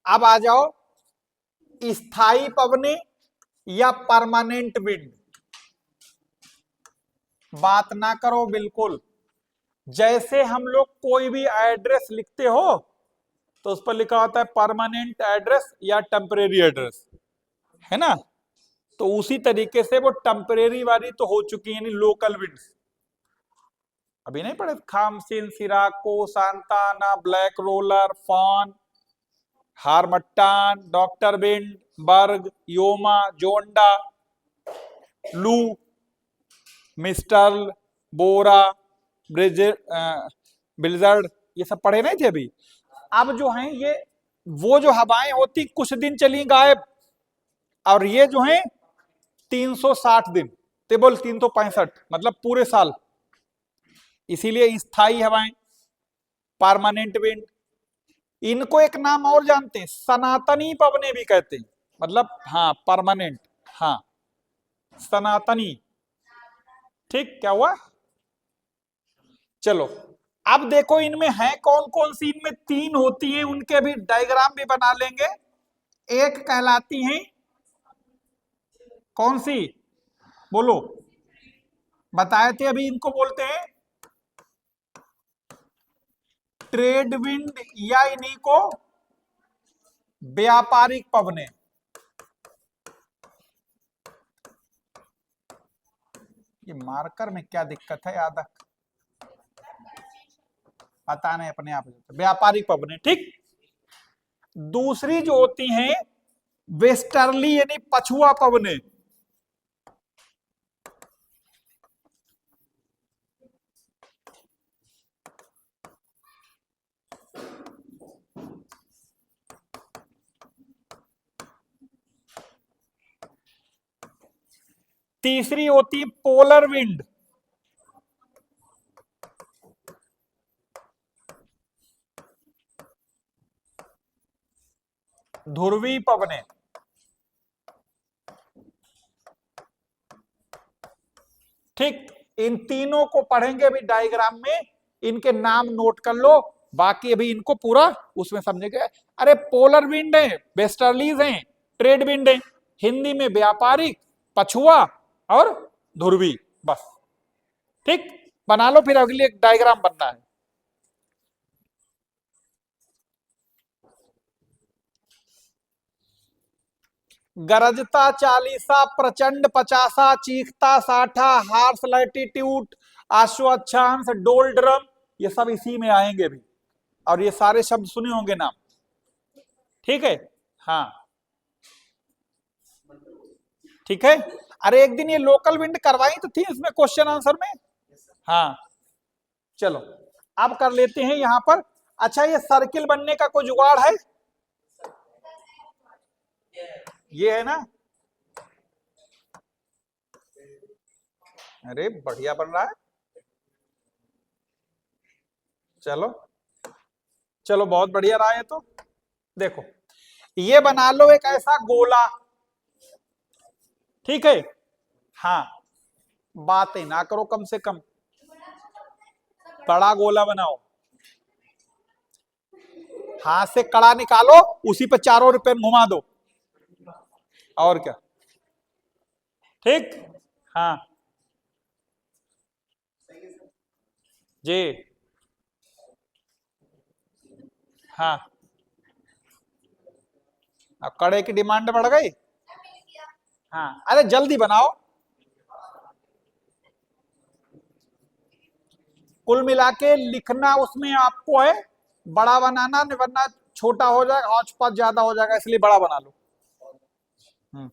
अब आ जाओ स्थायी पवने या परमानेंट विंड। बात ना करो बिल्कुल। जैसे हम लोग कोई भी एड्रेस लिखते हो तो उस पर लिखा होता है परमानेंट एड्रेस या टेम्परेरी एड्रेस, है ना। तो उसी तरीके से वो टेम्परेरी वाली तो हो चुकी है, यानी लोकल विंड्स। अभी नहीं पढ़े? Khamsin, sirocco, Santa Ana, black roller, foehn, harmattan, doctor wind, berg, yoma, zonda, loo, mistral, बोरा, ब्लिजर्ड, ये सब पढ़े नहीं थे अभी? अब जो हैं ये वो जो हवाएं होती कुछ दिन चली गायब, और ये जो हैं 360 दिन, टेबल 365, मतलब पूरे साल। इसीलिए स्थायी हवाएं, परमानेंट विंड। इनको एक नाम और जानते हैं, सनातनी पवने भी कहते हैं, मतलब हाँ परमानेंट, हाँ सनातनी। ठीक, क्या हुआ? चलो अब देखो इनमें है कौन कौन सी। इनमें तीन होती हैं, उनके भी डायग्राम भी बना लेंगे। एक कहलाती हैं, कौन सी? बोलो, बताए थे अभी, इनको बोलते हैं ट्रेड विंड या इन्हीं को व्यापारिक पवने। ये मार्कर में क्या दिक्कत है याद रख, पता नहीं अपने आप व्यापारिक पवने। ठीक। दूसरी जो होती हैं वेस्टर्ली यानी पछुआ पवने। तीसरी होती है पोलर विंड। ध्रुवी पवने। ठीक, इन तीनों को पढ़ेंगे अभी डायग्राम में, इनके नाम नोट कर लो, बाकी अभी इनको पूरा उसमें समझेंगे। अरे पोलर विंड है, वेस्टर्लीज हैं, ट्रेड विंड है, हिंदी में व्यापारिक, पछुआ और ध्रुवी, बस। ठीक, बना लो, फिर अगली एक डायग्राम बनना है। गरजता 40, प्रचंड 50, चीखता 60, हार्स लैटिट्यूड, आश्वच्छांश, डोल्ड्रम, ये सब इसी में आएंगे भी, और ये सारे शब्द सुने होंगे नाम। ठीक है, हाँ ठीक है। अरे एक दिन ये लोकल विंड करवाई तो थी इसमें क्वेश्चन आंसर में। हाँ चलो अब कर लेते हैं यहां पर। अच्छा, ये सर्किल बनने का कोई जुगाड़ है? ये है ना? अरे बढ़िया बन रहा है। चलो चलो, बहुत बढ़िया रहा है। तो देखो, ये बना लो एक ऐसा गोला। ठीक है, हाँ बातें ना करो, कम से कम बड़ा गोला बनाओ। हाथ से कड़ा निकालो, उसी पे चारों रुपए घुमा दो, और क्या। ठीक, हाँ जी, हाँ। अब कड़े की डिमांड बढ़ गई। हाँ अरे जल्दी बनाओ। कुल मिला के लिखना उसमें आपको है, बड़ा बनाना, वरना छोटा हो जाएगा, हौच पौच ज्यादा हो जाएगा, इसलिए बड़ा बना लो। हम्म।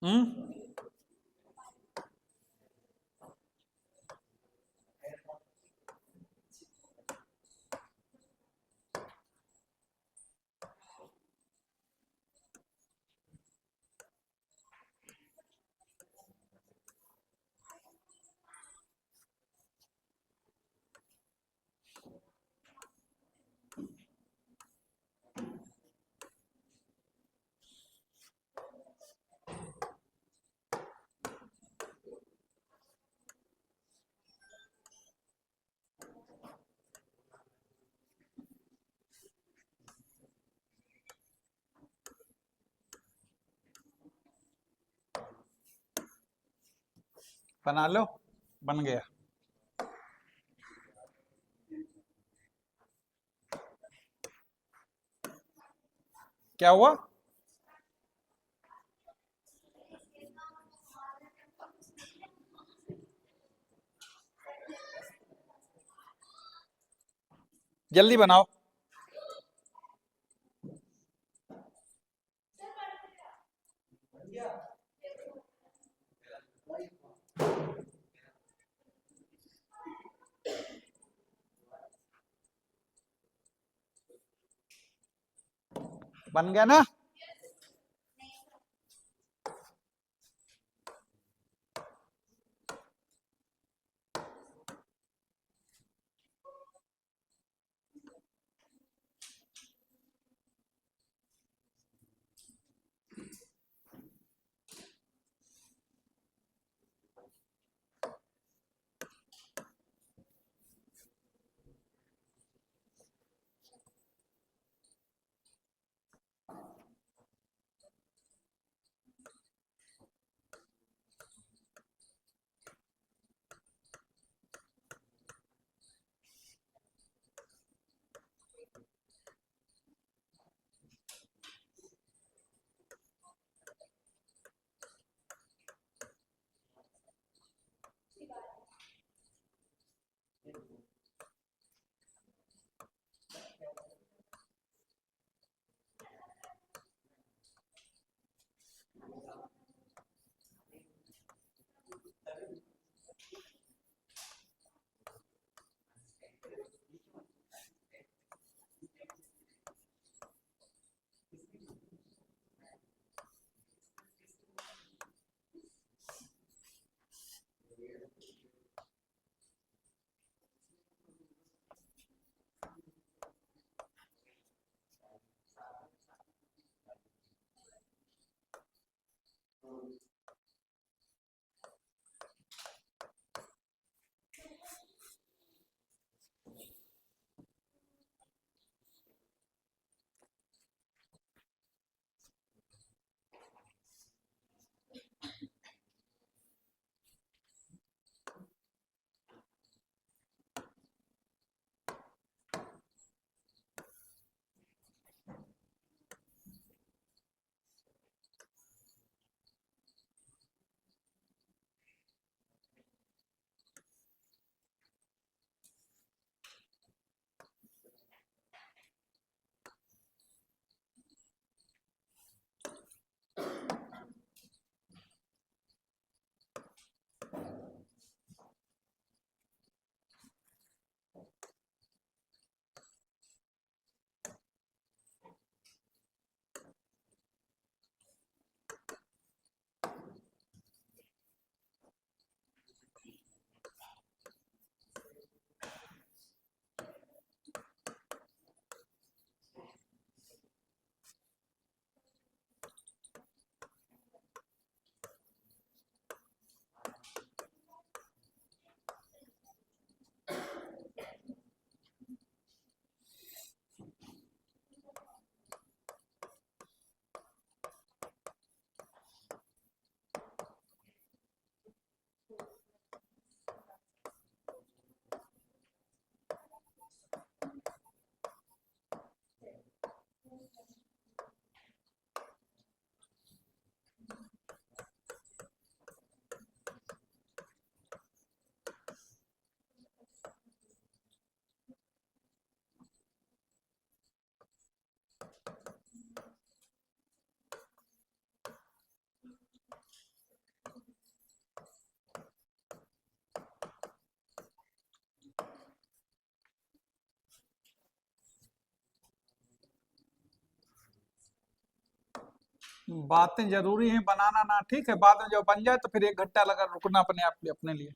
हम्म, बना लो, बन गया। क्या हुआ? जल्दी बनाओ। बन गया ना? बातें जरूरी हैं, बनाना ना ठीक है, बाद में जब बन जाए तो फिर 1 घंटा लगा रुकना अपने आप अपने लिए।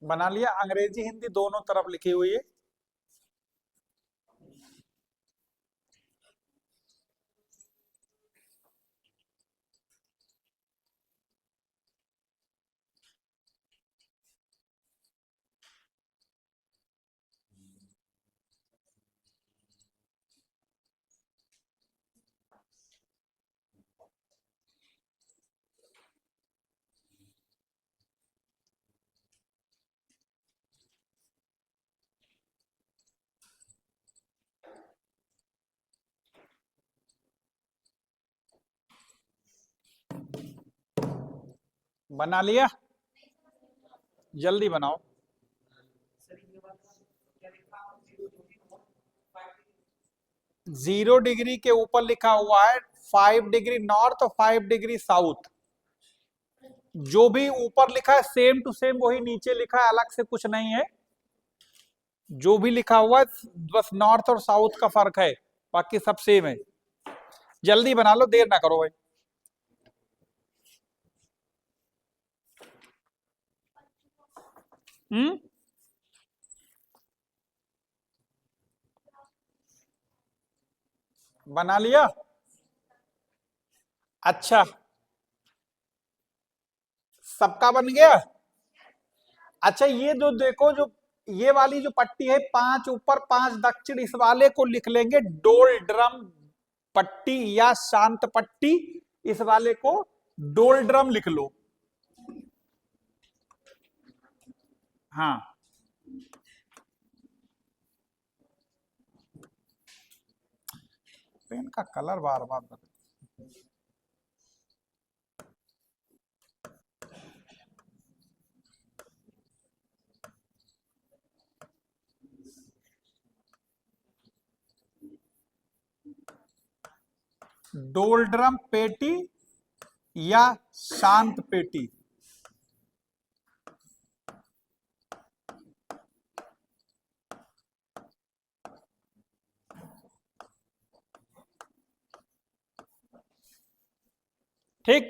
बना लिया, अंग्रेजी हिंदी दोनों तरफ लिखी हुई है। बना लिया, जल्दी बनाओ। 0 डिग्री के ऊपर लिखा हुआ है 5 डिग्री नॉर्थ और 5 डिग्री साउथ। जो भी ऊपर लिखा है सेम टू सेम वही नीचे लिखा है, अलग से कुछ नहीं है। जो भी लिखा हुआ है बस नॉर्थ और साउथ का फर्क है, बाकी सब सेम है। जल्दी बना लो, देर ना करो भाई। बना लिया। अच्छा, सबका बन गया। अच्छा, ये जो देखो, जो ये वाली जो पट्टी है 5 ऊपर 5 दक्षिण, इस वाले को लिख लेंगे डोलड्रम पट्टी या शांत पट्टी। इस वाले को डोलड्रम लिख लो। हाँ, पेन का कलर बार बार बदल। डोलड्रम पेटी या शांत पेटी। ठीक,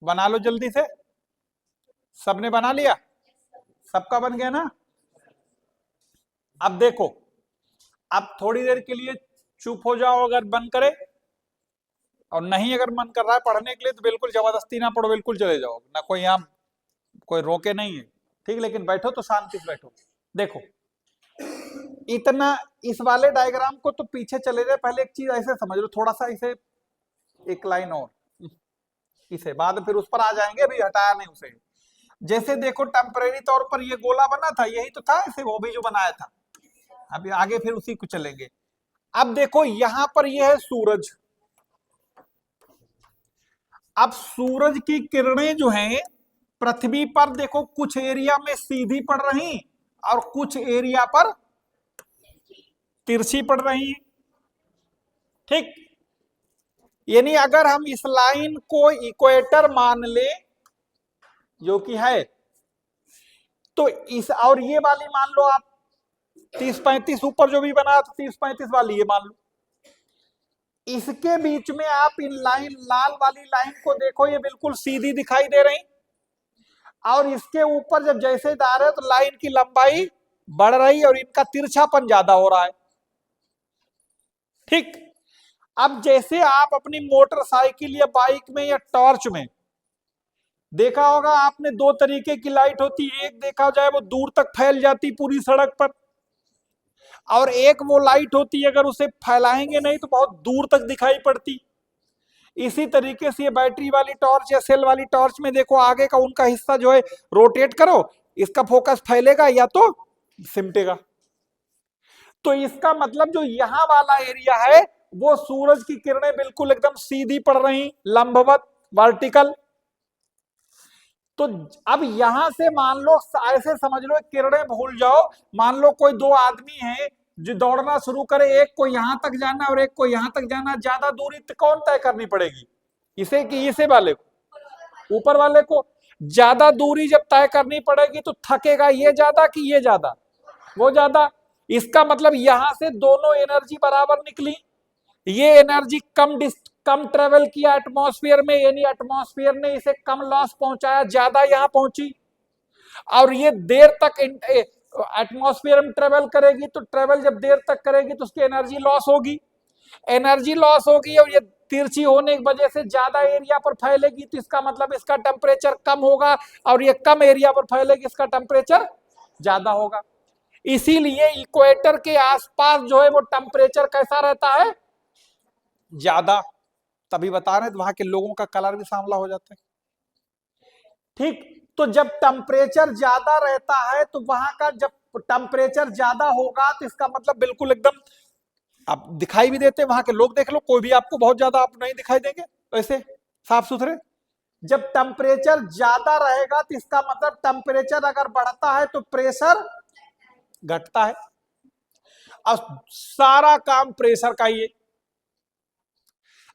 बना लो जल्दी से। सबने बना लिया? सबका बन गया ना? अब देखो, अब थोड़ी देर के लिए चुप हो जाओ अगर मन करे, और नहीं अगर मन कर रहा है पढ़ने के लिए तो बिल्कुल जबरदस्ती ना पढ़ो, बिल्कुल चले जाओ ना, कोई यहाँ कोई रोके नहीं है। ठीक, लेकिन बैठो तो शांति से बैठो। देखो, इतना इस वाले डायग्राम को तो पीछे चले जाए, पहले एक चीज ऐसे समझ लो, थोड़ा सा इसे एक लाइन और, इसे बाद में फिर उस पर आ जाएंगे, अभी हटाया नहीं उसे। जैसे देखो, टेम्परेरी तौर पर ये गोला बना था, यही तो था इसे वो भी जो बनाया था। अभी आगे फिर उसी को चलेंगे। अब देखो यहां पर यह है सूरज। अब सूरज की किरणें जो हैं पृथ्वी पर देखो कुछ एरिया में सीधी पड़ रही और कुछ एरिया पर तिरछी पड़ रही है। ठीक, यानी अगर हम इस लाइन को इक्वेटर मान ले, जो कि है, तो इस और ये वाली मान लो आप 30-35 ऊपर जो भी बना था 30-35 वाली, ये मान लो। इसके बीच में आप इन लाइन लाल वाली लाइन को देखो, ये बिल्कुल सीधी दिखाई दे रही। और इसके ऊपर जब जैसे जा रहे हो तो लाइन की लंबाई बढ़ रही और इनका तिरछापन ज्यादा हो रहा है। ठीक, अब जैसे आप अपनी मोटरसाइकिल या बाइक में या टॉर्च में देखा होगा आपने, दो तरीके की लाइट होती है, एक देखा जाए वो दूर तक फैल जाती पूरी सड़क पर, और एक वो लाइट होती है अगर उसे फैलाएंगे नहीं तो बहुत दूर तक दिखाई पड़ती। इसी तरीके से ये बैटरी वाली टॉर्च या सेल वाली टॉर्च में देखो, आगे का उनका हिस्सा जो है रोटेट करो, इसका फोकस फैलेगा या तो सिमटेगा। तो इसका मतलब जो यहां वाला एरिया है वो सूरज की किरणें बिल्कुल एकदम सीधी पड़ रही, लंबवत, वर्टिकल। तो अब यहां से मान लो, ऐसे समझ लो, किरणें भूल जाओ, मान लो कोई दो आदमी हैं जो दौड़ना शुरू करे, एक को यहां तक जाना और एक को यहां तक जाना, ज्यादा दूरी कौन तय करनी पड़ेगी, इसे कि इसे वाले को, ऊपर वाले को। ज्यादा दूरी जब तय करनी पड़ेगी तो थकेगा ये ज्यादा कि ये ज्यादा, वो ज्यादा। इसका मतलब यहां से दोनों एनर्जी बराबर निकली, ये एनर्जी कम ट्रेवल किया एटमॉस्फेयर में, यानी एटमॉस्फेयर ने इसे कम लॉस पहुंचाया, ज्यादा यहां पहुंची। और ये देर तक एटमॉस्फेयर में ट्रेवल करेगी, तो ट्रेवल जब देर तक करेगी तो उसकी एनर्जी लॉस होगी, एनर्जी लॉस होगी, और ये तिरछी होने की वजह से ज्यादा एरिया पर फैलेगी, तो इसका मतलब इसका टेम्परेचर कम होगा, और ये कम एरिया पर फैलेगी, इसका टेम्परेचर ज्यादा होगा। इसीलिए इक्वेटर के आसपास जो है वो टेम्परेचर कैसा रहता है, ज्यादा। तभी बता रहे हैं, वहां के लोगों का कलर भी सांवला हो जाता है। ठीक, तो जब टेम्परेचर ज्यादा रहता है तो वहां का, जब टेम्परेचर ज्यादा होगा तो इसका मतलब बिल्कुल एकदम, आप दिखाई भी देते, वहां के लोग देख लो, कोई भी आपको बहुत ज्यादा आप नहीं दिखाई देंगे वैसे साफ सुथरे। जब टेम्परेचर ज्यादा रहेगा तो इसका मतलब टेम्परेचर अगर बढ़ता है तो प्रेशर घटता है, और सारा काम प्रेशर का ही है।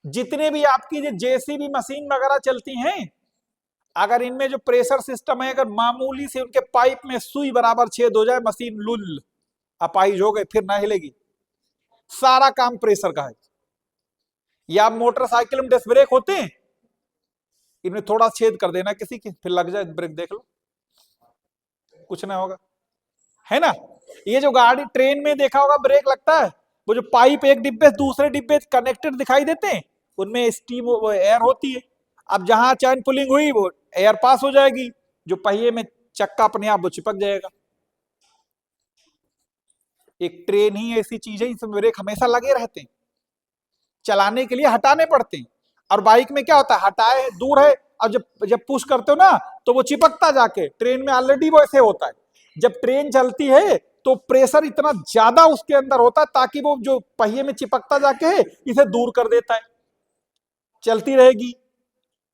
जितने भी आपकी जो जेसीबी मशीन वगैरह चलती हैं, अगर इनमें जो प्रेशर सिस्टम है, अगर मामूली से उनके पाइप में सुई बराबर छेद हो जाए, मशीन लुल अपाइज हो गए, फिर ना हिलेगी। सारा काम प्रेशर का है। या मोटरसाइकिल में डिस्क ब्रेक होते हैं, इनमें थोड़ा छेद कर देना किसी के, फिर लग जाए ब्रेक, देख लो कुछ ना होगा, है ना। ये जो गाड़ी ट्रेन में देखा होगा ब्रेक लगता है, वो जो पाइप एक डिब्बे से दूसरे डिब्बे कनेक्टेड दिखाई देते हैं, उनमें स्टीम एयर होती है। अब जहां चैन पुलिंग हुई वो एयर पास हो जाएगी, जो पहिए में चक्का अपने आप वो चिपक जाएगा। एक ट्रेन ही ऐसी चीज है इसमें ब्रेक हमेशा लगे रहते हैं, चलाने के लिए हटाने पड़ते हैं। और बाइक में क्या होता है, हटाए दूर है, और जब जब पुश करते हो ना तो वो चिपकता जाके, ट्रेन में ऑलरेडी वो ऐसे होता है। जब ट्रेन चलती है तो प्रेशर इतना ज्यादा उसके अंदर होता है ताकि वो जो पहिए में चिपकता जाके है इसे दूर कर देता है, चलती रहेगी।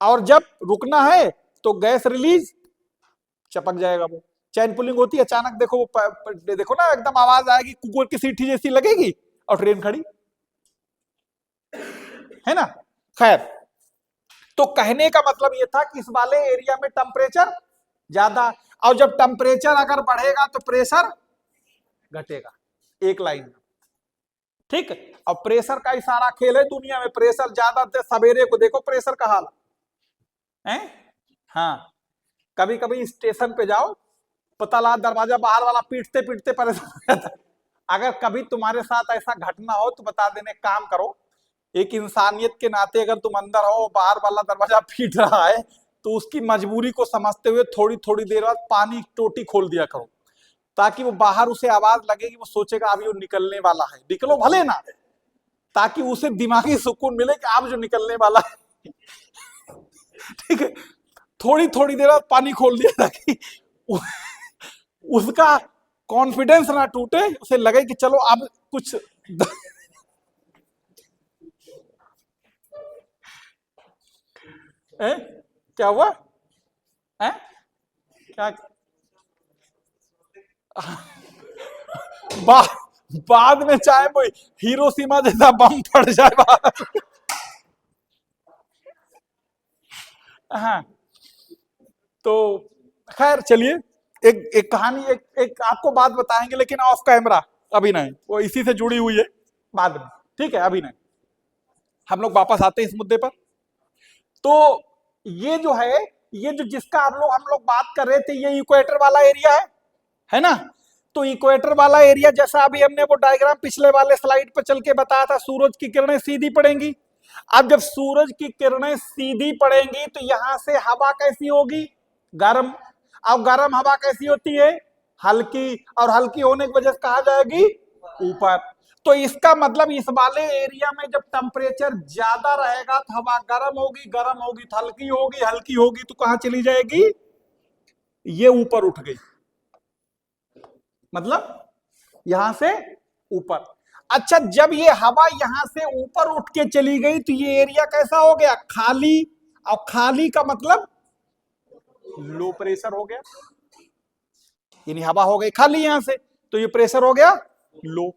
और जब रुकना है तो गैस रिलीज, चपक जाएगा वो। चैन पुलिंग होती है, अचानक देखो देखो ना, एकदम आवाज आएगी, कुकुर की सीटी जैसी लगेगी और ट्रेन खड़ी, है ना। खैर, तो कहने का मतलब ये था कि इस वाले एरिया में टेम्परेचर ज्यादा, और जब टेम्परेचर अगर बढ़ेगा तो प्रेशर घटेगा, एक लाइन में। ठीक, और प्रेशर का ही सारा खेल है दुनिया में। प्रेशर ज्यादा, सवेरे को देखो प्रेशर का हाल है। हाँ, कभी कभी स्टेशन पे जाओ, पता लगा दरवाजा बाहर वाला पीटते पीटते परेशान हो जाता है। अगर कभी तुम्हारे साथ ऐसा घटना हो तो बता देने, काम करो, एक इंसानियत के नाते अगर तुम अंदर हो, बाहर वाला दरवाजा पीट रहा है, तो उसकी मजबूरी को समझते हुए थोड़ी थोड़ी देर बाद पानी टोटी खोल दिया करो, ताकि वो बाहर उसे आवाज लगेगी, वो सोचेगा अभी वो निकलने वाला है, निकलो भले ना, ताकि उसे दिमागी सुकून मिले कि आप जो निकलने वाला है। ठीक है, थोड़ी थोड़ी देर बाद पानी खोल दिया ताकि उसका कॉन्फिडेंस ना टूटे, उसे लगे कि चलो अब कुछ क्या हुआ है, क्या बा, बाद में चाहे वो हिरोशिमा जैसा बम फट जाए बाहर। हाँ, तो खैर चलिए, एक कहानी, एक आपको बात बताएंगे, लेकिन ऑफ कैमरा, अभी नहीं, वो इसी से जुड़ी हुई है, बाद में। ठीक है, अभी नहीं, हम लोग वापस आते हैं इस मुद्दे पर। तो ये जो है ये जो जिसका हम लोग बात कर रहे थे, ये इक्वेटर वाला एरिया है ना। तो इक्वेटर वाला एरिया, जैसा अभी हमने वो डायग्राम पिछले वाले स्लाइड पर चल के बताया था, सूरज की किरणें सीधी पड़ेंगी। अब जब सूरज की किरणें सीधी पड़ेंगी तो यहां से हवा कैसी होगी, गर्म। अब गर्म हवा कैसी होती है, हल्की, और हल्की होने की वजह से कहा जाएगी ऊपर। तो इसका मतलब इस वाले एरिया में जब टेम्परेचर ज्यादा रहेगा तो हवा गर्म होगी, गर्म होगी तो हल्की होगी, हल्की होगी तो कहां चली जाएगी, ये ऊपर उठ गई, मतलब यहां से ऊपर। अच्छा, जब ये हवा यहां से ऊपर उठ के चली गई तो ये एरिया कैसा हो गया, खाली। और खाली का मतलब लो प्रेशर हो गया, यानी हवा हो गई खाली यहां से, तो ये प्रेशर हो गया लो।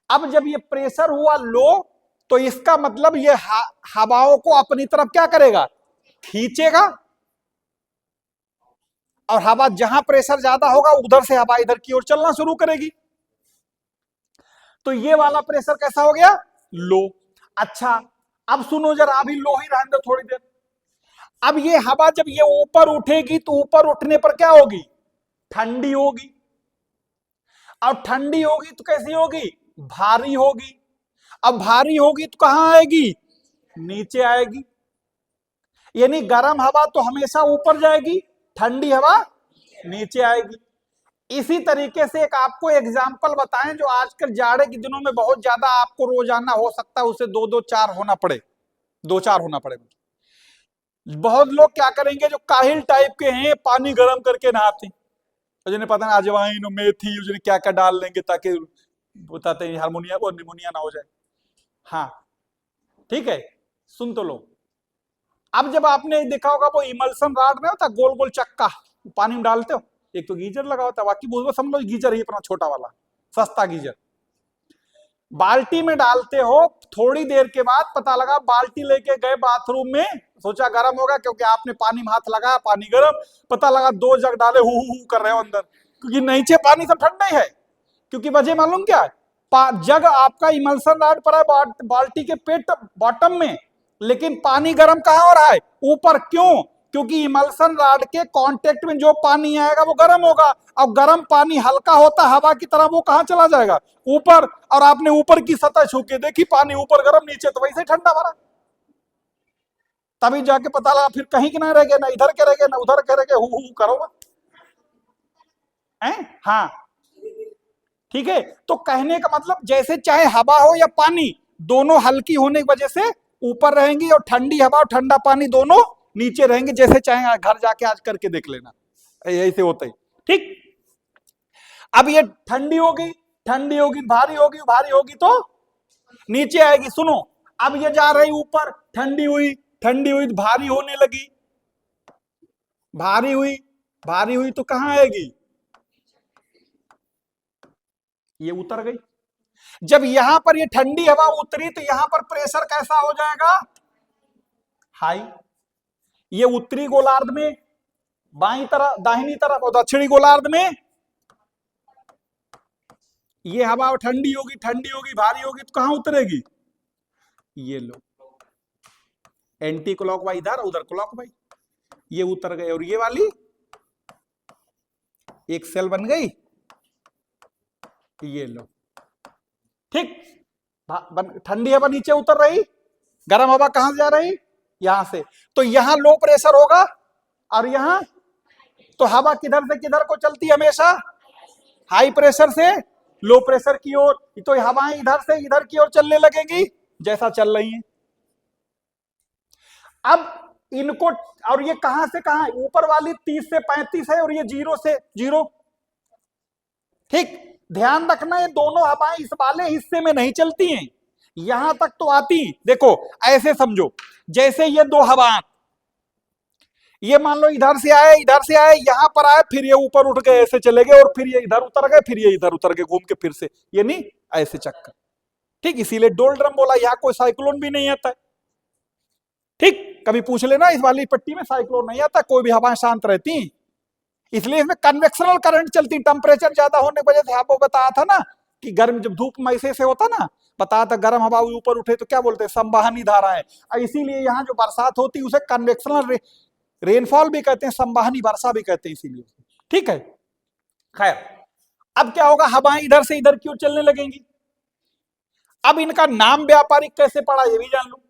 अब जब ये प्रेशर हुआ लो तो इसका मतलब ये हवाओं को अपनी तरफ क्या करेगा, खींचेगा। और हवा जहां प्रेशर ज्यादा होगा उधर से हवा इधर की ओर चलना शुरू करेगी। तो ये वाला प्रेशर कैसा हो गया, लो। अच्छा, अब सुनो जरा, अभी लो ही रहने दो थोड़ी देर। अब ये हवा जब ये ऊपर उठेगी तो ऊपर उठने पर क्या होगी, ठंडी होगी। और ठंडी होगी तो कैसी होगी, भारी होगी। अब भारी होगी तो कहां आएगी, नीचे आएगी। यानी गर्म हवा तो हमेशा ऊपर जाएगी, ठंडी हवा नीचे आएगी। इसी तरीके से एक आपको एग्जाम्पल बताएं जो आजकल जाड़े के दिनों में बहुत ज्यादा आपको रोजाना हो सकता है, उसे दो दो चार होना पड़े, दो चार होना पड़े। बहुत लोग क्या करेंगे, जो काहिल टाइप के हैं, पानी गर्म करके नहाते हैं, जिन्हें पता है अजवाइन मेथी जिन्हें क्या क्या डाल लेंगे ताकि बताते हैं हार्मोनिया और निमोनिया ना हो जाए। हाँ ठीक है, सुन तो लो। अब जब आपने देखा होगा वो इमल्सन रॉड में होता गोल गोल चक्का, पानी में डालते हो, एक तो गीजर लगा होता है, बाकी वो समझ लो गीजर ही अपना छोटा वाला सस्ता गीजर, बाल्टी में डालते हो। थोड़ी देर के बाद पता लगा बाल्टी लेके गए बाथरूम में, सोचा गर्म होगा क्योंकि आपने पानी में हाथ लगाया, पानी गर्म, पता लगा 2 जग डाले, हु कर रहे हो अंदर, क्योंकि नीचे पानी सब ठंडा ही है। क्योंकि वजह मालूम क्या है, जग आपका इमल्सन रॉड पर है बाल्टी के पेट बॉटम में, लेकिन पानी गर्म कहां हो रहा है, ऊपर। क्यों, क्योंकि इमल्सन रॉड के कांटेक्ट में जो पानी आएगा वो गर्म होगा। अब गर्म पानी हल्का होता हवा की तरह, वो कहां चला जाएगा, ऊपर। और आपने ऊपर की सतह छू के देखी, पानी ऊपर गर्म, नीचे तो वैसे ठंडा भरा। तभी जाके पता लगा फिर कहीं के ना रह गए, ना इधर के रह गए ना उधर के रह गए, हु करो हैं। हाँ ठीक है, तो कहने का मतलब जैसे चाहे हवा हो या पानी, दोनों हल्की होने की वजह से ऊपर रहेंगी, और ठंडी हवा और ठंडा पानी दोनों नीचे रहेंगे। जैसे चाहे घर जाके आज करके देख लेना, ऐसे होता ही। ठीक, अब ये ठंडी होगी, ठंडी होगी भारी होगी, भारी होगी तो नीचे आएगी। सुनो, अब ये जा रही ऊपर, ठंडी हुई, ठंडी हुई तो भारी होने लगी, भारी हुई, भारी हुई तो कहां आएगी, ये उतर गई। जब यहां पर ये ठंडी हवा उतरी तो यहां पर प्रेशर कैसा हो जाएगा, हाई। ये उत्तरी गोलार्ध में बाईं तरफ, दाहिनी तरफ, और दक्षिणी गोलार्ध में ये हवा ठंडी होगी, ठंडी होगी, भारी होगी तो कहां उतरेगी, ये लो, एंटी क्लॉकवाइज इधर, उधर क्लॉकवाइज, ये उतर गए। और ये वाली एक सेल बन गई, ये लो। ठीक, ठंडी हवा नीचे उतर रही, गर्म हवा कहां से जा रही, यहां से। तो यहां लो प्रेशर होगा, और यहां तो हवा किधर से किधर को चलती है, हमेशा हाई प्रेशर से लो प्रेशर की ओर। तो हवाएं इधर से इधर की ओर चलने लगेंगी जैसा चल रही हैं। अब इनको, और ये कहां से कहां, ऊपर वाली 30 से 35 है, और ये 0 से 0। ठीक, ध्यान रखना ये दोनों हवाएं इस वाले हिस्से में नहीं चलती हैं, यहां तक तो आती। देखो ऐसे समझो, जैसे ये दो हवाएं, ये मान लो इधर से आए, इधर से आए, यहां पर आए, फिर ये ऊपर उठ गए, ऐसे चले गए, और फिर ये इधर उतर गए, फिर ये इधर उतर गए घूम के फिर से, ये नहीं ऐसे चक्कर। ठीक, इसीलिए डोलड्रम बोला, यहां कोई साइक्लोन भी नहीं आता है। ठीक, कभी पूछ लेना, इस वाली पट्टी में साइक्लोन नहीं आता, कोई भी हवाएं शांत रहती, इसलिए इसमें कन्वेक्शनल करंट चलती। टेम्परेचर ज्यादा होने की वजह से आपको बताया था ना कि गर्म, जब धूप में ऐसे होता ना, बताया था गर्म हवा ऊपर उठे तो क्या बोलते हैं, संवहनी धाराएं। इसीलिए यहाँ जो बरसात होती है उसे कन्वेक्शनल रेनफॉल भी कहते हैं, संवाहनी वर्षा भी कहते हैं इसीलिए। ठीक है, खैर अब क्या होगा, हवाएं इधर से इधर क्यों चलने लगेंगी। अब इनका नाम व्यापारिक कैसे पड़ा ये भी जान लो।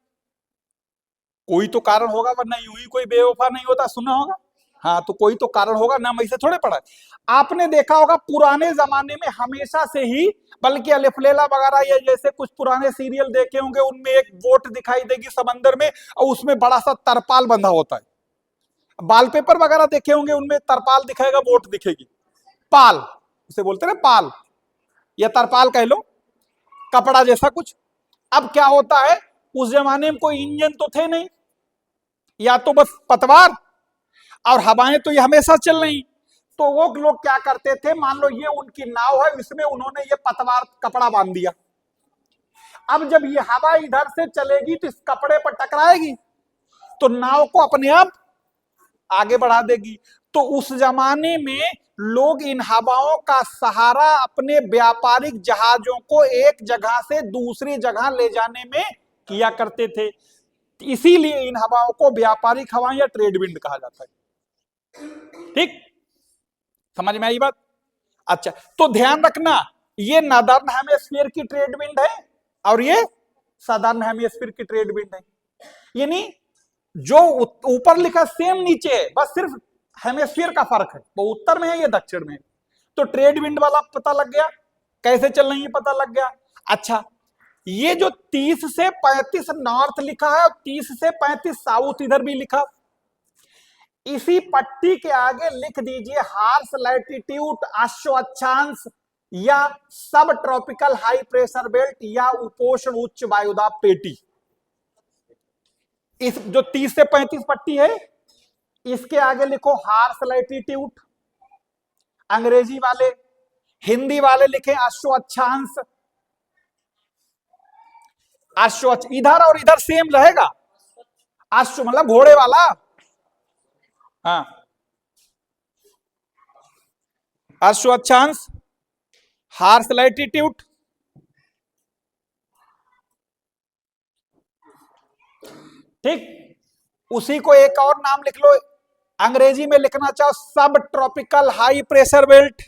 कोई तो कारण होगा, वरना यूं ही कोई बेवफा नहीं होता, सुना होगा। हाँ, तो कोई तो कारण होगा, नाम ऐसे थोड़े पड़ा है। आपने देखा होगा पुराने जमाने में हमेशा से ही, बल्कि अलिफलेला वगैरह या जैसे कुछ पुराने सीरियल देखे होंगे, उनमें एक बोट दिखाई देगी समंदर में और उसमें बड़ा सा तरपाल बंधा होता है। वॉलपेपर वगैरह देखे होंगे, उनमें तरपाल दिखाएगा, बोट दिखेगी, पाल उसे बोलते हैं ना, पाल या तरपाल कह लो, कपड़ा जैसा कुछ। अब क्या होता है, उस जमाने में कोई इंजन तो थे नहीं, या तो बस पतवार, और हवाएं तो ये हमेशा चल रही। तो वो लोग क्या करते थे, मान लो ये उनकी नाव है, इसमें उन्होंने ये पतवार कपड़ा बांध दिया। अब जब ये हवा इधर से चलेगी तो इस कपड़े पर टकराएगी, तो नाव को अपने आप आगे बढ़ा देगी। तो उस जमाने में लोग इन हवाओं का सहारा अपने व्यापारिक जहाजों को एक जगह से दूसरी जगह ले जाने में किया करते थे। इसीलिए इन हवाओं को व्यापारिक हवाएं या ट्रेड विंड कहा जाता है। ठीक, समझ में आई बात। अच्छा, तो ध्यान रखना, ये नॉर्दर्न हेमिस्फीयर की ट्रेड विंड है और ये सदर्न हेमिस्फीयर की ट्रेड विंड है। यानी जो ऊपर लिखा सेम नीचे है, बस सिर्फ हेमिस्फीयर का फर्क है, वो उत्तर में है, ये दक्षिण में है। तो ट्रेड विंड वाला पता लग गया, कैसे चल रही है पता लग गया। अच्छा, ये जो 30 से 35 नॉर्थ लिखा है और 30 से 35 साउथ इधर भी लिखा, इसी पट्टी के आगे लिख दीजिए हार्श लैटिट्यूड अश्व अक्षांश या सब ट्रॉपिकल हाई प्रेशर बेल्ट या उपोष्ण उच्च वायुदाब पेटी। इस जो 30 से 35 पट्टी है, इसके आगे लिखो हार्श लैटिट्यूड, अंग्रेजी वाले, हिंदी वाले लिखे अश्व अक्षांश। अश्व इधर और इधर सेम रहेगा, अश्व मतलब घोड़े वाला, हाँ, अश्व अक्षांश, हार्श लैटिट्यूड। ठीक, उसी को एक और नाम लिख लो, अंग्रेजी में लिखना चाहो सब ट्रॉपिकल हाई प्रेशर बेल्ट,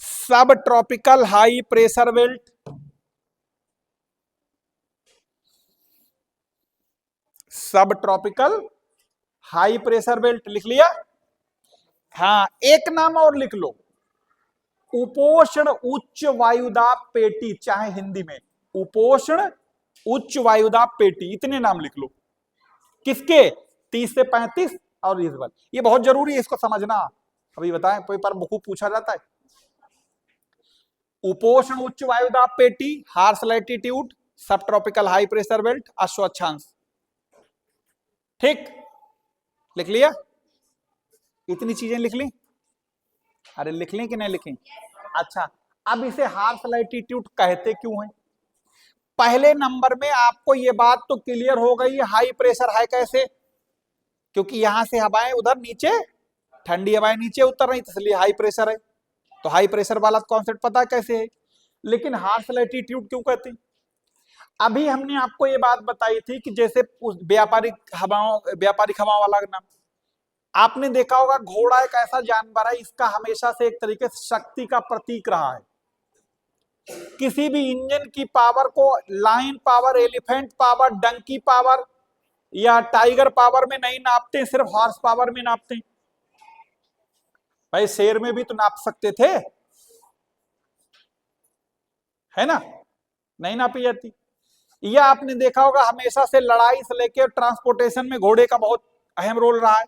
सब ट्रॉपिकल हाई प्रेशर बेल्ट, सब ट्रॉपिकल हाई प्रेशर बेल्ट लिख लिया। हाँ, एक नाम और लिख लो, उपोष्ण उच्च वायुदाब पेटी, चाहे हिंदी में उपोष्ण उच्च वायुदाब पेटी, इतने नाम लिख लो। किसके, 30 से 35 और इस बार, ये बहुत जरूरी है, इसको समझना। अभी बताएं, पेपर में खूब पूछा जाता है। उपोष्ण उच्च वायुदाब पेटी, हार्श लैटिट्यूड, सब ट्रॉपिकल हाई प्रेशर बेल्ट, अश्व अक्षांश। ठीक, लिख लिया, इतनी चीजें लिख ली। अरे लिख लें कि नहीं लिखें। अच्छा, अब इसे हार्श लैटिट्यूड कहते क्यों हैं। पहले नंबर में आपको ये बात तो क्लियर हो गई, हाई प्रेशर है कैसे, क्योंकि यहां से हवाएं उधर नीचे, ठंडी हवाएं नीचे उतर रही, इसलिए हाई प्रेशर है। तो हाई प्रेशर वाला कॉन्सेप्ट पता है कैसे है। लेकिन हार्श लैटिट्यूड क्यों कहते हैं। अभी हमने आपको ये बात बताई थी कि जैसे व्यापारिक हवाओं वाला नाम, आपने देखा होगा घोड़ा एक ऐसा जानवर है, इसका हमेशा से एक तरीके से शक्ति का प्रतीक रहा है। किसी भी इंजन की पावर को lion power, elephant power, donkey power या टाइगर पावर में नहीं नापते, सिर्फ हॉर्स पावर में नापते। भाई शेर में भी तो नाप सकते थे, है ना, नहीं नापी जाती। यह आपने देखा होगा हमेशा से लड़ाई से लेकर ट्रांसपोर्टेशन में घोड़े का बहुत अहम रोल रहा है।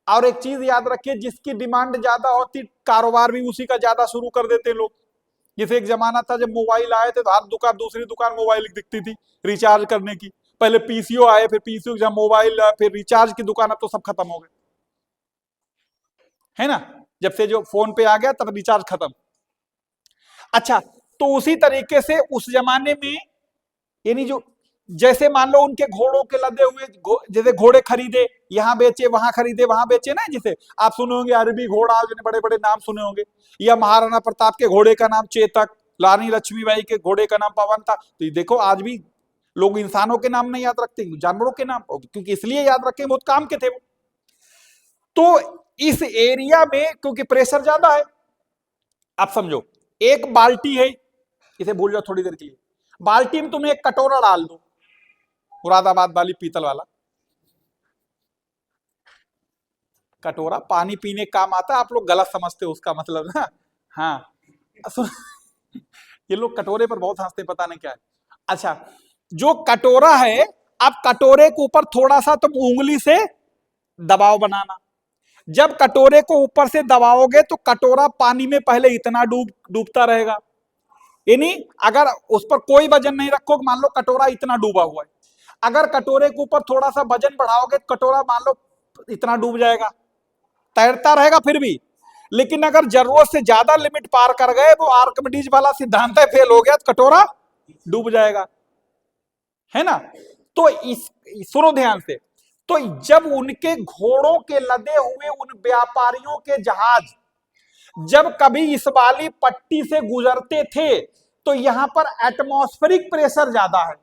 और एक चीज याद रखिए, जिसकी डिमांड ज्यादा होती, कारोबार भी उसी का ज्यादा शुरू कर देते लोग। जैसे एक जमाना था जब मोबाइल आए थे, तो हर दुकान दूसरी दुकान मोबाइल दिखती थी रिचार्ज करने की। पहले पीसीओ आए, फिर पीसीओ जब मोबाइल, फिर रिचार्ज की दुकान, अब तो सब खत्म हो गए, है ना। जब से जो फोन पे आ गया तब रिचार्ज खत्म। अच्छा, तो उसी तरीके से उस जमाने में, यानी जो जैसे मान लो उनके घोड़ों के लदे हुए, जैसे घोड़े खरीदे, यहां बेचे वहां खरीदे वहां बेचे ना, जिसे आप सुने होंगे अरबी घोड़ा, जो बड़े बड़े नाम सुने होंगे, या महाराणा प्रताप के घोड़े का नाम चेतक, रानी लक्ष्मीबाई के घोड़े का नाम पवन था। तो ये देखो आज भी लोग इंसानों के नाम नहीं याद रखते, जानवरों के नाम, क्योंकि इसलिए याद रखें बहुत काम के थे वो। तो इस एरिया में क्योंकि प्रेशर ज्यादा है, आप समझो एक बाल्टी है, इसे भूल जाओ थोड़ी देर के लिए, बाल्टी में तुम एक कटोरा डाल दो, मुरादाबाद वाली पीतल वाला कटोरा, पानी पीने काम आता है, आप लोग गलत समझते हो उसका मतलब ना। हाँ ये लोग कटोरे पर बहुत हंसते, पता नहीं क्या है। अच्छा, जो कटोरा है, अब कटोरे के ऊपर थोड़ा सा तुम उंगली से दबाव बनाना, जब कटोरे को ऊपर से दबाओगे तो कटोरा पानी में पहले इतना डूबता रहेगा, यानी अगर उस पर कोई वजन नहीं रखोगे, मान लो कटोरा इतना डूबा हुआ है, अगर कटोरे के ऊपर थोड़ा सा वजन बढ़ाओगे तो कटोरा मान लो इतना डूब जाएगा, तैरता रहेगा फिर भी। लेकिन अगर जरूरत से ज्यादा लिमिट पार कर गए, वो आर्किमिडीज वाला सिद्धांत फेल हो गया, तो कटोरा डूब जाएगा, है ना। तो इस सुनो ध्यान से, तो जब उनके घोड़ों के लदे हुए उन व्यापारियों के जहाज जब कभी इस वाली पट्टी से गुजरते थे, तो यहां पर एटमॉस्फेरिक प्रेशर ज्यादा है,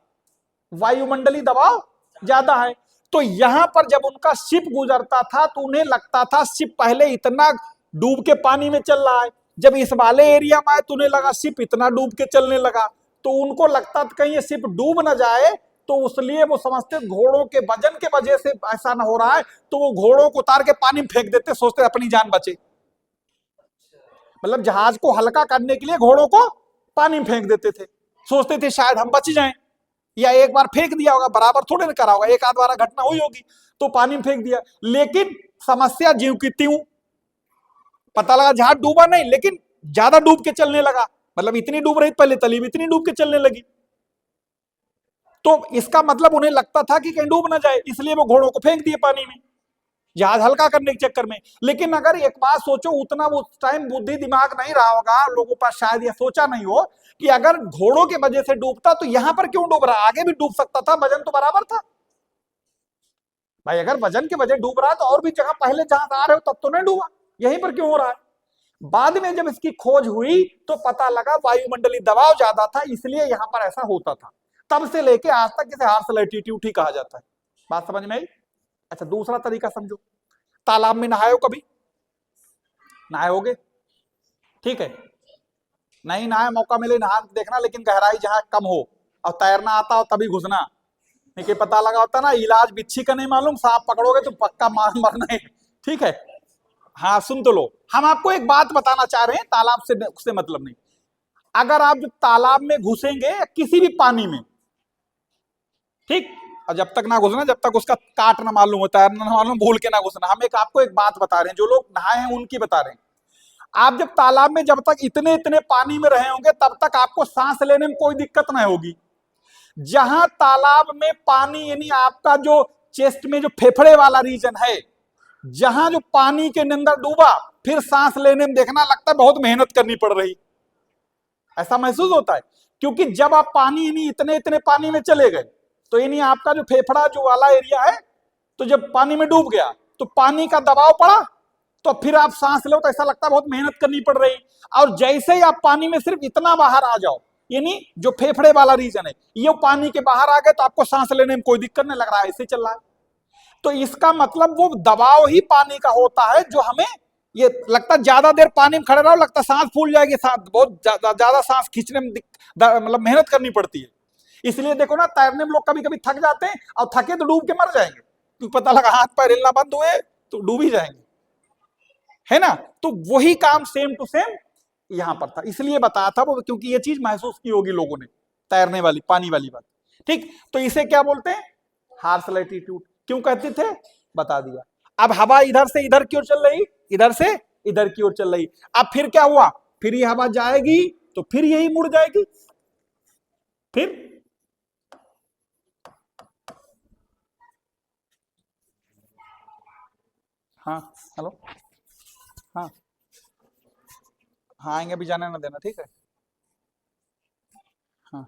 वायुमंडलीय दबाव ज्यादा है, तो यहां पर जब उनका शिप गुजरता था तो उन्हें लगता था शिप पहले इतना डूब के पानी में चल रहा है, जब इस वाले एरिया में आए तो उन्हें लगा शिप इतना डूब के चलने लगा, तो उनको लगता था कहीं ये शिप डूब ना जाए, तो उसलिए वो समझते घोड़ों के वजन के वजह से ऐसा ना हो रहा है, तो वो घोड़ों को उतार के पानी में फेंक देते, सोचते अपनी जान बचे, मतलब जहाज को हल्का करने के लिए घोड़ों को पानी में फेंक देते थे, सोचते थे शायद हम बच जाएं, या एक बार फेंक दिया होगा, बराबर थोड़े ना करा होगा, एक आध बार घटना हुई होगी तो पानी में फेंक दिया। लेकिन समस्या ज्यों की त्यों, पता लगा जहाज डूबा नहीं, लेकिन ज्यादा डूब के चलने लगा, मतलब इतनी डूब रही पहले तली में इतनी डूब के चलने लगी, तो इसका मतलब उन्हें लगता था कि कहीं डूब ना जाए, इसलिए वो घोड़ों को फेंक दिए पानी में जहाज हल्का करने के चक्कर में। लेकिन अगर एक बात सोचो, उतना वो टाइम बुद्धि दिमाग नहीं रहा होगा लोगों पर, शायद ये सोचा नहीं हो कि अगर घोड़ों के वजह से डूबता तो यहां पर क्यों डूब रहा, आगे भी डूब सकता था, वजन तो बराबर था भाई, अगर वजन की वजह डूब रहा है तो और भी जगह पहले जहां आ रहे हो तब तो नहीं डूबा, यहीं पर क्यों हो रहा है। बाद में जब इसकी खोज हुई तो पता लगा वायुमंडलीय दबाव ज्यादा था, इसलिए यहां पर ऐसा होता था, तब से लेके आज तक इसे हार्श लैटिट्यूड ही कहा जाता है। बात समझ में आई। अच्छा, दूसरा तरीका समझो, तालाब में नहाए हो कभी, नहाए होगे, ठीक है, नहीं नहाए मौका मिले नहा देखना, लेकिन गहराई जहां कम हो और तैरना आता हो तभी घुसना, नहीं कि पता लगा होता ना इलाज बिच्छी का नहीं मालूम, सांप पकड़ोगे तो पक्का मरना है, ठीक है। हाँ सुन तो लो, हम आपको एक बात बताना चाह रहे हैं, तालाब से उससे मतलब नहीं, अगर आप जब तालाब में घुसेंगे किसी भी पानी में, ठीक, और जब तक ना घुसना, जब तक उसका काट ना मालूम होता है, ना मालूम, भूल के ना घुसना, हम एक आपको एक बात बता रहे हैं, जो लोग नहाए हैं उनकी बता रहे हैं, आप जब तालाब में जब तक इतने इतने पानी में रहे होंगे तब तक आपको सांस लेने में कोई दिक्कत नहीं होगी, जहां तालाब में पानी यानी आपका जो चेस्ट में जो फेफड़े वाला रीजन है, जहां जो पानी के अंदर डूबा, फिर सांस लेने में देखना लगता है बहुत मेहनत करनी पड़ रही, ऐसा महसूस होता है, क्योंकि जब आप पानी यानी इतने इतने पानी में चले गए तो यानी आपका जो फेफड़ा जो वाला एरिया है, तो जब पानी में डूब गया तो पानी का दबाव पड़ा, तो फिर आप सांस लो तो ऐसा लगता है बहुत मेहनत करनी पड़ रही, और जैसे ही आप पानी में सिर्फ इतना बाहर आ जाओ, यानी जो फेफड़े वाला रीजन है ये पानी के बाहर आ गए, तो आपको सांस लेने में कोई दिक्कत नहीं लग रहा है, ऐसे चल रहा है। तो इसका मतलब वो दबाव ही पानी का होता है जो हमें ये लगता है, ज्यादा देर पानी में खड़े रहो लगता है सांस फूल जाएगी, सांस बहुत ज्यादा सांस खींचने में मतलब मेहनत करनी पड़ती है, इसलिए देखो ना तैरने में लोग कभी कभी थक जाते हैं, और थके तो डूब के मर जाएंगे, क्योंकि पता लगा हाथ पैर हिलना बंद हुए तो डूब ही जाएंगे, है ना। तो वही काम सेम टू सेम यहां पर था, इसलिए बताया था वो, क्योंकि ये चीज महसूस की होगी लोगों ने, तैरने वाली पानी वाली बात, ठीक। तो इसे क्या बोलते हैं, हार्श लैटिट्यूड, क्यों कहते थे बता दिया। अब हवा इधर से इधर की ओर चल रही, इधर से इधर की ओर चल रही, अब फिर क्या हुआ, फिर ये हवा जाएगी तो फिर यही मुड़ जाएगी, फिर हाँ हेलो, हाँ हाँ आएंगे, अभी जाने ना देना, ठीक है, हाँ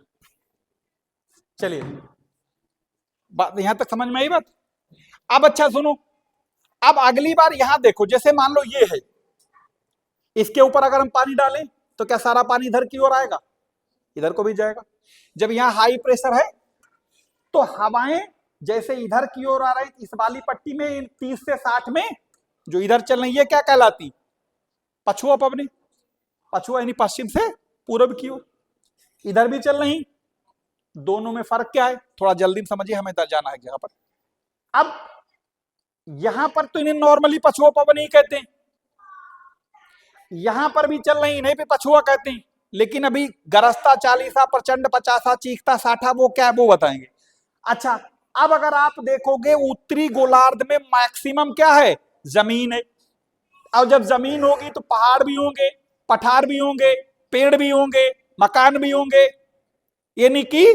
चलिए, बात यहां तक समझ में आई बात। अब अच्छा सुनो, अब अगली बार यहां देखो, जैसे मान लो ये है, इसके ऊपर अगर हम पानी डालें तो क्या सारा पानी इधर की ओर आएगा, इधर को भी जाएगा, जब यहां हाई प्रेशर है तो हवाएं जैसे इधर की ओर आ रही, इस वाली पट्टी में 30 से 60 में जो इधर चल रही है क्या कहलाती? पछुआ पवनी। पछुआ यानी पश्चिम से पूर्व की ओर, इधर भी चल रही। दोनों में फर्क क्या है? थोड़ा जल्दी समझिए, हमें इधर जाना है यहाँ पर। अब यहां पर तो इन्हें नॉर्मली पछुआ पवन ही कहते हैं, यहां पर भी चल रही, इन्हें भी पछुआ कहते हैं। लेकिन अभी गरजता 40, प्रचंड 50, चीखता 60 वो क्या है वो बताएंगे। अच्छा, अब अगर आप देखोगे उत्तरी गोलार्ध में मैक्सिमम क्या है? जमीन है। और जब जमीन होगी तो पहाड़ भी होंगे, पठार भी होंगे, पेड़ भी होंगे, मकान भी होंगे। यानी कि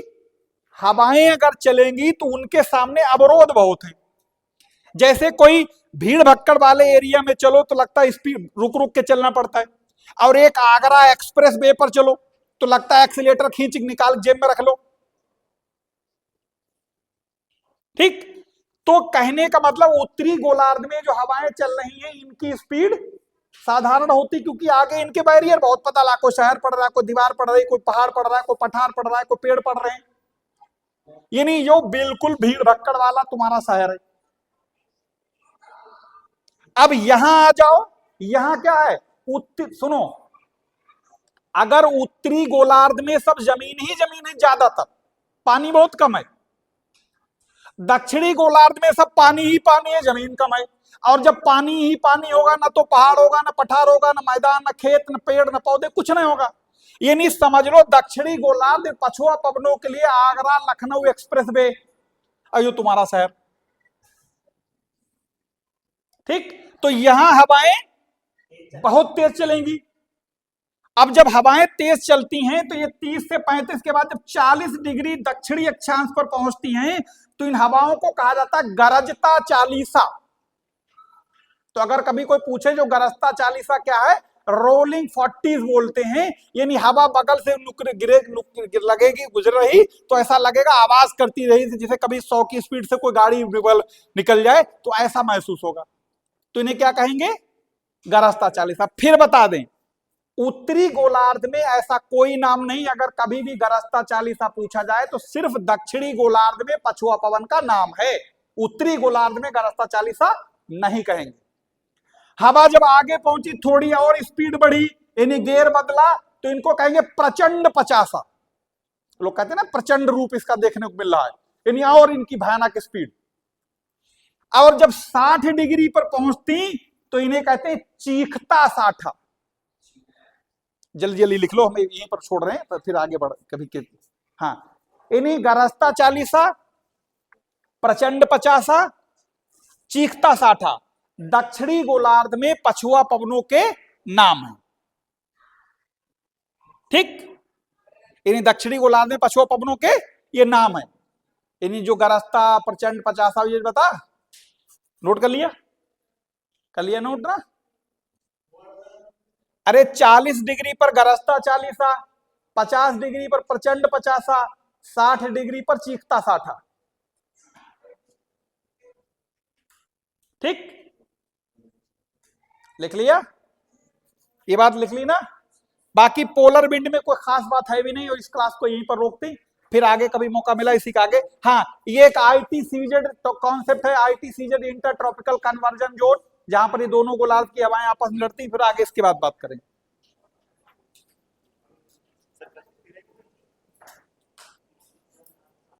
हवाएं अगर चलेंगी तो उनके सामने अवरोध बहुत है। जैसे कोई भीड़ भक्कड़ वाले एरिया में चलो तो लगता है स्पीड रुक रुक के चलना पड़ता है, और एक आगरा एक्सप्रेस वे पर चलो तो लगता है एक्सीलेटर खींच निकाल जेब में रख लो। ठीक, तो कहने का मतलब उत्तरी गोलार्ध में जो हवाएं चल रही हैं इनकी स्पीड साधारण होती, क्योंकि आगे इनके बैरियर बहुत, पता ला कोई शहर पड़ रहा है, कोई दीवार पड़ रही, कोई पहाड़ पड़ रहा है, कोई पठार पड़ रहा है, कोई पेड़ पड़ रहे हैं। यानी जो बिल्कुल भीड़ भक्कड़ वाला तुम्हारा शहर है। अब यहां आ जाओ, यहां क्या है? सुनो, अगर उत्तरी गोलार्ध में सब जमीन ही जमीन है, ज्यादातर पानी बहुत कम है। दक्षिणी गोलार्ध में सब पानी ही पानी है, जमीन कम है। और जब पानी ही पानी होगा, ना तो पहाड़ होगा, ना पठार होगा, ना मैदान, ना खेत, ना पेड़, ना पौधे, कुछ नहीं होगा। ये नहीं समझ लो दक्षिणी गोलार्ध पछुआ पवनों के लिए आगरा लखनऊ एक्सप्रेस वे, अयो तुम्हारा शहर। ठीक, तो यहां हवाएं बहुत तेज चलेंगी। अब जब हवाएं तेज चलती हैं तो ये 30 से 35 के बाद जब 40 डिग्री दक्षिणी अक्षांश पर पहुंचती हैं तो इन हवाओं को कहा जाता है गरजता 40। तो अगर कभी कोई पूछे जो गरजता 40 क्या है, रोलिंग 40 बोलते हैं। यानी हवा बगल से लगेगी, गुजर रही तो ऐसा लगेगा आवाज करती रही, जैसे कभी 100 की स्पीड से कोई गाड़ी निकल जाए तो ऐसा महसूस होगा। तो इन्हें क्या कहेंगे? गरजता 40। फिर बता दें, उत्तरी गोलार्ध में ऐसा कोई नाम नहीं। अगर कभी भी गरजता 40 पूछा जाए तो सिर्फ दक्षिणी गोलार्ध में पछुआ पवन का नाम है, उत्तरी गोलार्ध में गरजता 40 नहीं कहेंगे। हवा जब आगे पहुंची, थोड़ी और स्पीड बढ़ी, यानी गेयर बदला, तो इनको कहेंगे प्रचंड 50। लोग कहते हैं ना प्रचंड रूप इसका देखने को मिल रहा है, यानी और इनकी भयानक स्पीड। और जब 60 डिग्री पर पहुंचती तो इन्हें कहते हैं चीखता 60। जल्दी जल्दी लिख लो, हमें यहीं पर छोड़ रहे हैं तो फिर आगे बढ़ कभी के। हाँ, इन्हीं गरजता 40, प्रचंड 50, चीखता 60 दक्षिणी गोलार्ध में पछुआ पवनों के नाम है। ठीक, इन्हीं दक्षिणी गोलार्ध में पछुआ पवनों के ये नाम है। इन्हीं जो गरजता, प्रचंड, 50 ये बता, नोट कर लिया? कर लिया नोट ना? अरे 40 डिग्री पर गरजता 40, 50 डिग्री पर प्रचंड 50, 60 डिग्री पर चीखता 60। ठीक, लिख लिया? ये बात लिख ली ना? बाकी पोलर विंड में कोई खास बात है भी नहीं, और इस क्लास को यहीं पर रोकते, फिर आगे कभी मौका मिला इसी का आगे। हाँ, ये एक ITCZ कॉन्सेप्ट है, ITCZ inter tropical conversion zone, जहां पर ये दोनों गोलार्ध की हवाएं आपस में लड़ती, फिर आगे इसके बाद बात करें।